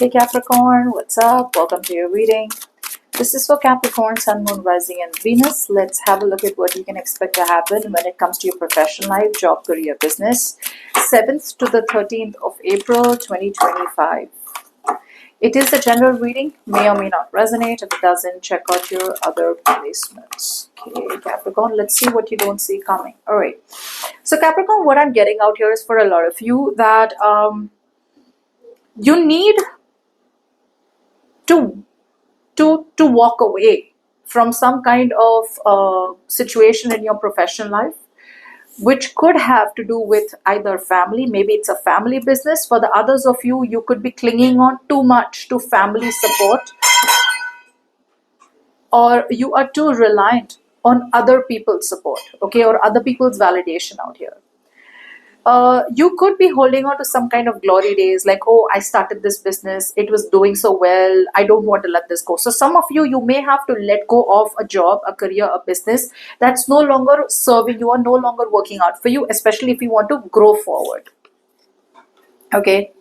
Hey Capricorn, what's up? Welcome to your reading. This is for Capricorn, Sun, Moon, Rising, and Venus. Let's have a look at what you can expect to happen when it comes to your professional life, job, career, business. 7th to the 13th of April 2025. It is a general reading, may or may not resonate. If it doesn't, check out your other placements. Okay, Capricorn, let's see what you don't see coming. All right. So Capricorn, what I'm getting out here is for a lot of you that you need to walk away from some kind of situation in your professional life, which could have to do with either family, maybe it's a family business. For the others of you, you could be clinging on too much to family support, or you are too reliant on other people's support, okay, or other people's validation out here. You could be holding on to some kind of glory days, like, oh, I started this business, it was doing so well, I don't want to let this go. So some of you may have to let go of a job, a career, a business that's no longer serving you or no longer working out for you, especially if you want to grow forward. Okay,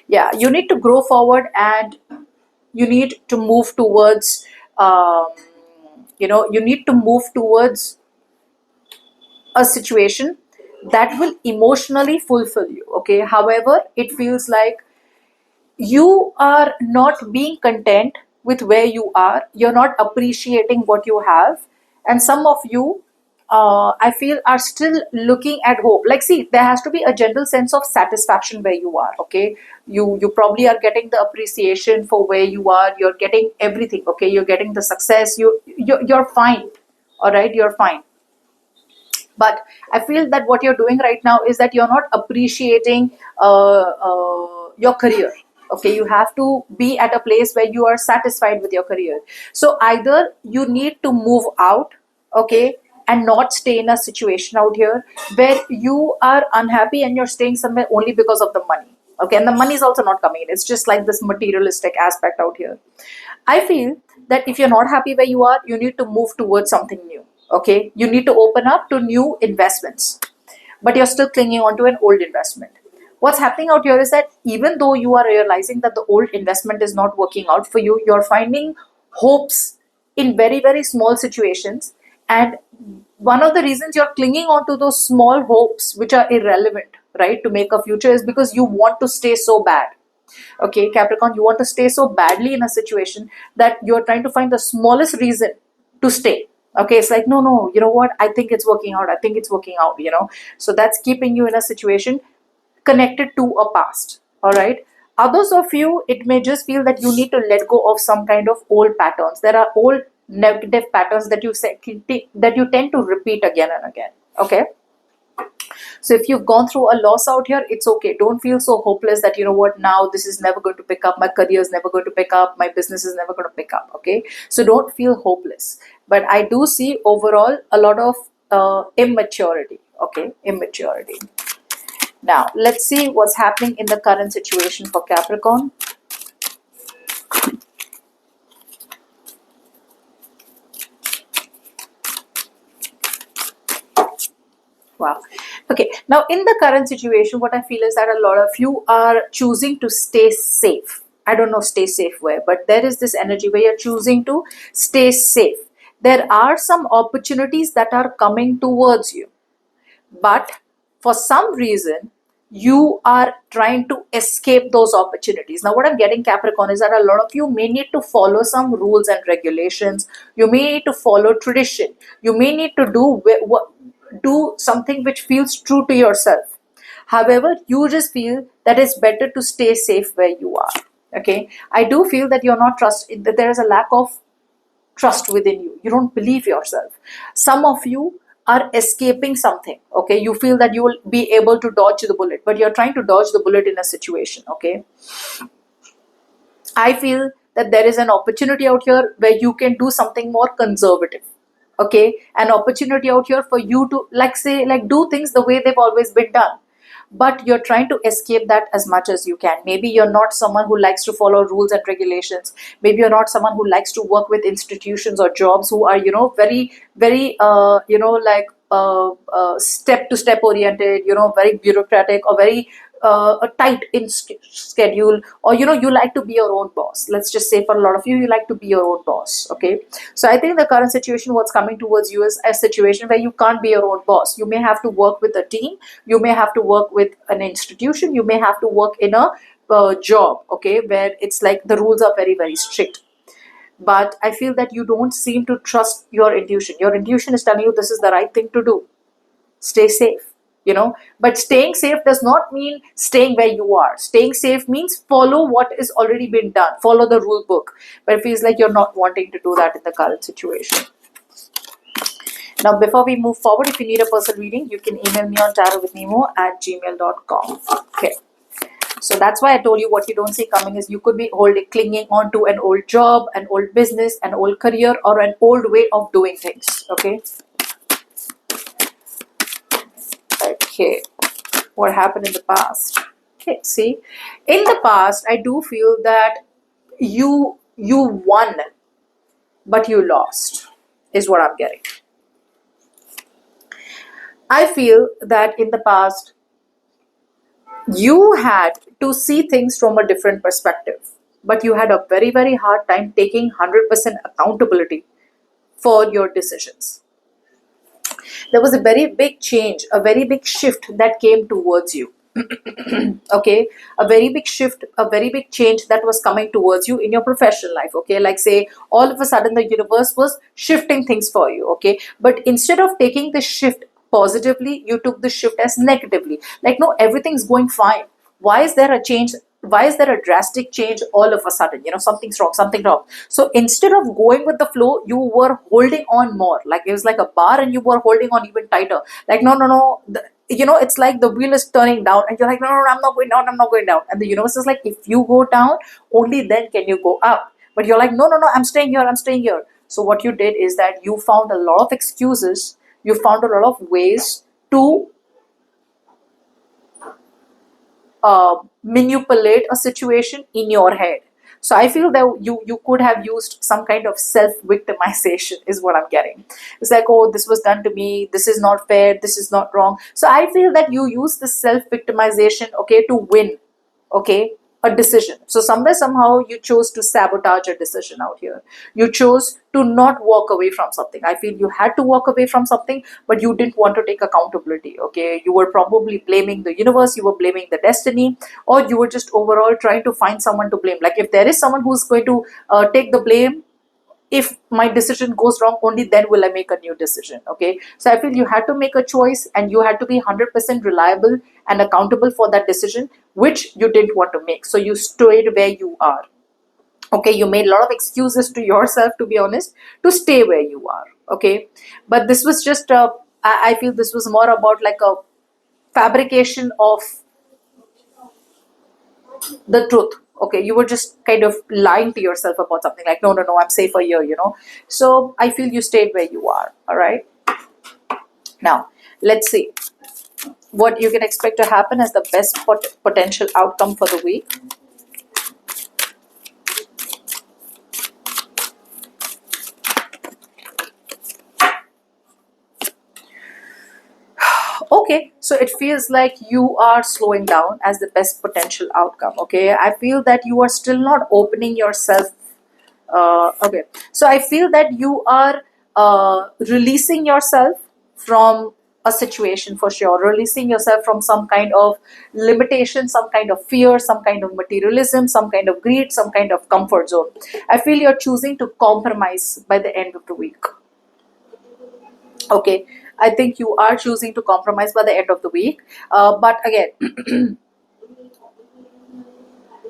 yeah, you need to grow forward and you need to move towards you need to move towards a situation that will emotionally fulfill you. Okay, however, it feels like you are not being content with where you are, you're not appreciating what you have, and some of you I feel are still looking at hope. Like, see, there has to be a general sense of satisfaction where you are. Okay, you probably are getting the appreciation for where you are, you're getting everything. Okay, you're getting the success, you're fine. All right, you're fine. But I feel that what you're doing right now is that you're not appreciating your career. Okay, you have to be at a place where you are satisfied with your career. So either you need to move out, okay, and not stay in a situation out here where you are unhappy and you're staying somewhere only because of the money. Okay, and the money is also not coming in. It's just like this materialistic aspect out here. I feel that if you're not happy where you are, you need to move towards something new. Okay, you need to open up to new investments, but you're still clinging on to an old investment. What's happening out here is that even though you are realizing that the old investment is not working out for you, you're finding hopes in very, very small situations. And one of the reasons you're clinging on to those small hopes, which are irrelevant, right, to make a future, is because you want to stay so bad. Okay, Capricorn, you want to stay so badly in a situation that you're trying to find the smallest reason to stay. Okay, it's like, no, you know what, I think it's working out, I think it's working out, so that's keeping you in a situation connected to a past. All right, others of you, it may just feel that you need to let go of some kind of old patterns. There are old negative patterns that you tend to repeat again and again. Okay, so if you've gone through a loss out here, it's okay. Don't feel so hopeless that, you know what, now this is never going to pick up, my career is never going to pick up, my business is never going to pick up. Okay, so don't feel hopeless. But I do see overall a lot of immaturity. Okay, immaturity. Now, let's see what's happening in the current situation for Capricorn. Wow. Okay. Now, in the current situation, what I feel is that a lot of you are choosing to stay safe. I don't know stay safe where, but there is this energy where you're choosing to stay safe. There are some opportunities that are coming towards you, but for some reason, you are trying to escape those opportunities. Now, what I'm getting, Capricorn, is that a lot of you may need to follow some rules and regulations. You may need to follow tradition. You may need to do something which feels true to yourself. However, you just feel that it's better to stay safe where you are. Okay, I do feel that you're not that there is a lack of trust within you. You don't believe yourself. Some of you are escaping something. Okay, you feel that you will be able to dodge the bullet, but you're trying to dodge the bullet in a situation. Okay, I feel that there is an opportunity out here where you can do something more conservative. Okay, an opportunity out here for you to, like do things the way they've always been done, but you're trying to escape that as much as you can. Maybe you're not someone who likes to follow rules and regulations. Maybe you're not someone who likes to work with institutions or jobs who are, very, very, step to step oriented, very bureaucratic, or very a tight in schedule, or you like to be your own boss. Let's just say for a lot of you, you like to be your own boss. Okay, so I think the current situation, what's coming towards you, is a situation where you can't be your own boss. You may have to work with a team, you may have to work with an institution, you may have to work in a job, okay, where it's like the rules are very, very strict. But I feel that you don't seem to trust your intuition. Your intuition is telling you this is the right thing to do. Stay safe, but staying safe does not mean staying where you are. Staying safe means follow what is already been done, follow the rule book. But it feels like you're not wanting to do that in the current situation. Now, before we move forward, if you need a personal reading, you can email me on tarotwithnemo@gmail.com. Okay, so that's why I told you what you don't see coming is you could be clinging on to an old job, an old business, an old career, or an old way of doing things. Okay. Okay, what happened in the past? Okay, see, in the past, I do feel that you won, but you lost, is what I'm getting. I feel that in the past, you had to see things from a different perspective, but you had a very, very hard time taking 100% accountability for your decisions. There was a very big change, a very big shift that came towards you. Okay, a very big shift, a very big change that was coming towards you in your professional life. Okay, like say all of a sudden the universe was shifting things for you. Okay, but instead of taking the shift positively, you took the shift as negatively. Like, no, everything's going fine. Why is there a change? Why is there a drastic change all of a sudden? Something's wrong, something wrong. So instead of going with the flow, you were holding on more. Like it was like a bar and you were holding on even tighter. Like, no, no, no. It's like the wheel is turning down and you're like, no, no, no, I'm not going down, I'm not going down. And the universe is like, if you go down, only then can you go up. But you're like, no, no, no, I'm staying here, I'm staying here. So what you did is that you found a lot of excuses, you found a lot of ways to manipulate a situation in your head. So I feel that you could have used some kind of self-victimization is what I'm getting. It's like, oh, this was done to me, this is not fair, this is not wrong. So I feel that you use the self-victimization, okay, to win, okay, a decision. So somewhere, somehow you chose to sabotage a decision out here. You chose to not walk away from something. I feel you had to walk away from something, but you didn't want to take accountability. Okay, you were probably blaming the universe, you were blaming the destiny, or you were just overall trying to find someone to blame. Like if there is someone who's going to take the blame, if my decision goes wrong, only then will I make a new decision. Okay, so I feel you had to make a choice and you had to be 100% reliable and accountable for that decision, which you didn't want to make. So you stayed where you are. Okay, you made a lot of excuses to yourself, to be honest, to stay where you are. Okay, but this was just I feel this was more about like a fabrication of the truth. Okay, you were just kind of lying to yourself about something, like, no, no, no, I'm safer here, so I feel you stayed where you are. All right, now let's see what you can expect to happen as the best potential outcome for the week. Okay, so it feels like you are slowing down as the best potential outcome. Okay, I feel that you are still not opening yourself. Okay, so I feel that you are releasing yourself from a situation, for sure, releasing yourself from some kind of limitation, some kind of fear, some kind of materialism, some kind of greed, some kind of comfort zone. I feel you're choosing to compromise by the end of the week. Okay, I think you are choosing to compromise by the end of the week, but again,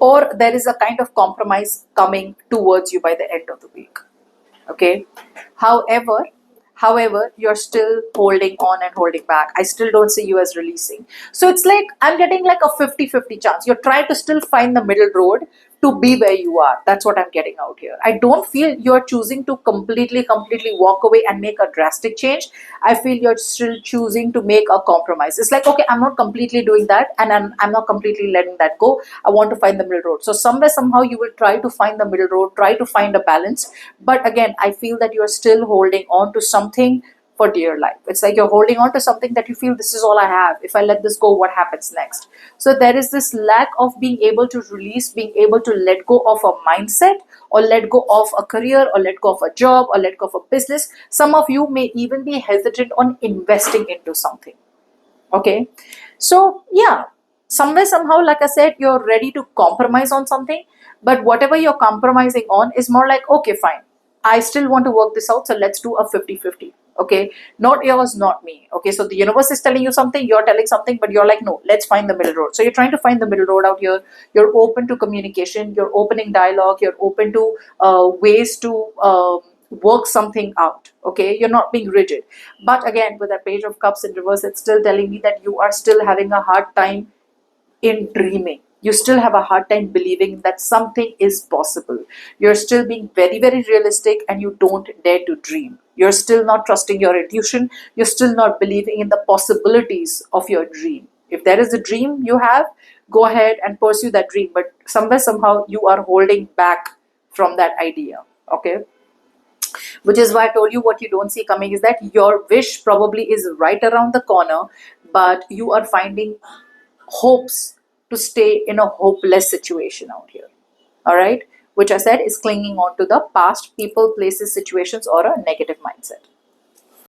or there is a kind of compromise coming towards you by the end of the week. Okay, however, you're still holding on and holding back. I still don't see you as releasing. So it's like I'm getting like a 50-50 chance. You're trying to still find the middle road to be where you are. That's what I'm getting out here. I don't feel you're choosing to completely walk away and make a drastic change. I feel you're still choosing to make a compromise. It's like, okay, I'm not completely doing that, and I'm not completely letting that go. I want to find the middle road. So somewhere, somehow, you will try to find the middle road, try to find a balance. But again, I feel that you're still holding on to something for dear life. It's like you're holding on to something that you feel, this is all I have. If I let this go, what happens next? So there is this lack of being able to release, being able to let go of a mindset, or let go of a career, or let go of a job, or let go of a business. Some of you may even be hesitant on investing into something. Okay. So yeah, somewhere, somehow, like I said, you're ready to compromise on something, but whatever you're compromising on is more like, okay, fine, I still want to work this out, so let's do a 50-50. Okay, not yours, not me. Okay, so the universe is telling you something, you're telling something, but you're like, no, let's find the middle road. So you're trying to find the middle road out here. You're open to communication, you're opening dialogue, you're open to ways to work something out. Okay, you're not being rigid. But again, with that page of cups in reverse, it's still telling me that you are still having a hard time in dreaming. You still have a hard time believing that something is possible. You're still being very, very realistic, and you don't dare to dream. You're still not trusting your intuition. You're still not believing in the possibilities of your dream. If there is a dream you have, go ahead and pursue that dream. But somewhere, somehow, you are holding back from that idea. Okay, which is why I told you, what you don't see coming is that your wish probably is right around the corner, but you are finding hopes to stay in a hopeless situation out here. All right, which I said is clinging on to the past, people, places, situations, or a negative mindset.